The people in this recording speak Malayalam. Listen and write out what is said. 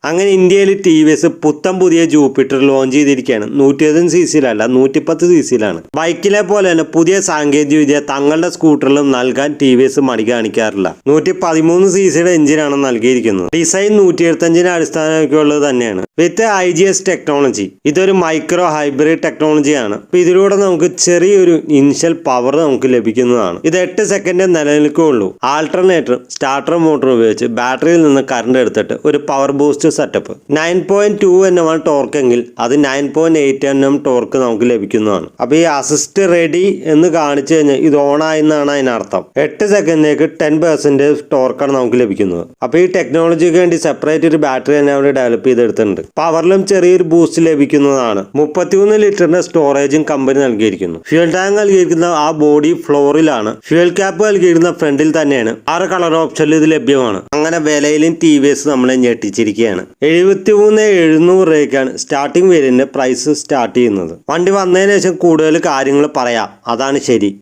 അങ്ങനെ ഇന്ത്യയിൽ ടി വി എസ് പുത്തൻ പുതിയ ജൂപ്പിറ്റർ ലോഞ്ച് ചെയ്തിരിക്കുകയാണ്. 120 സിസിയിലല്ല, 110 സിസിയിലാണ്. ബൈക്കിലെ പോലെ തന്നെ പുതിയ സാങ്കേതിക വിദ്യ തങ്ങളുടെ സ്കൂട്ടറിലും നൽകാൻ ടി വി എസ് മടി കാണിക്കാറില്ല. 113 സിസിയുടെ എഞ്ചിനാണ് നൽകിയിരിക്കുന്നത്. ഡിസൈൻ 175 അടിസ്ഥാനമാക്കിയുള്ളത് തന്നെയാണ്. വിത്ത് IGS ടെക്നോളജി. ഇതൊരു മൈക്രോ ഹൈബ്രിഡ് ടെക്നോളജിയാണ്. അപ്പൊ ഇതിലൂടെ നമുക്ക് ചെറിയൊരു ഇനിഷ്യൽ പവർ നമുക്ക് ലഭിക്കുന്നതാണ്. ഇത് 8 സെക്കൻഡ് നിലനിൽക്കുകയുള്ളൂ. ആൾട്ടർനേറ്റർ സ്റ്റാർട്ടർ മോട്ടോർ ഉപയോഗിച്ച് ബാറ്ററിയിൽ നിന്ന് കറണ്ട് എടുത്തിട്ട് ഒരു power boost setup. 9.2 Nm torque എങ്കിൽ അത് 9.8 Nm ടോർക്ക് നമുക്ക് ലഭിക്കുന്നതാണ്. അപ്പൊ ഈ അസിസ്റ്റ് റെഡി എന്ന് കാണിച്ചു കഴിഞ്ഞാൽ ഇത് ഓൺ ആയെന്നാണ് അതിനർത്ഥം. 8 സെക്കൻഡിലേക്ക് 10% ടോർക്കാണ് നമുക്ക് ലഭിക്കുന്നത്. അപ്പൊ ഈ ടെക്നോളജിക്ക് വേണ്ടി സെപ്പറേറ്റ് ഒരു ബാറ്ററി തന്നെ അവിടെ ഡെവലപ്പ് ചെയ്തെടുത്തിട്ടുണ്ട്. പവറിലും ചെറിയൊരു ബൂസ്റ്റ് ലഭിക്കുന്നതാണ്. 33 ലിറ്ററിന്റെ സ്റ്റോറേജും കമ്പനി നൽകിയിരിക്കുന്നു. ഫ്യൂൽ ടാങ്ക് നൽകിയിരിക്കുന്ന ആ ബോഡി ഫ്ലോറിലാണ്. ഫ്യൂൽ ക്യാപ്പ് നൽകിയിരിക്കുന്ന ഫ്രണ്ടിൽ തന്നെയാണ്. 6 കളർ ഓപ്ഷനിൽ ഇത് ലഭ്യമാണ്. അങ്ങനെ വിലയിലും ടി വി എസ് നമ്മളെ ഞെട്ടിച്ചിരിക്കുകയാണ്. 73,700 രൂപയ്ക്കാണ് സ്റ്റാർട്ടിംഗ് വേരിയന്റിന്റെ പ്രൈസ് സ്റ്റാർട്ട് ചെയ്യുന്നത്. വണ്ടി വന്നതിന് ശേഷം കൂടുതൽ കാര്യങ്ങൾ പറയാം, അതാണ് ശരി.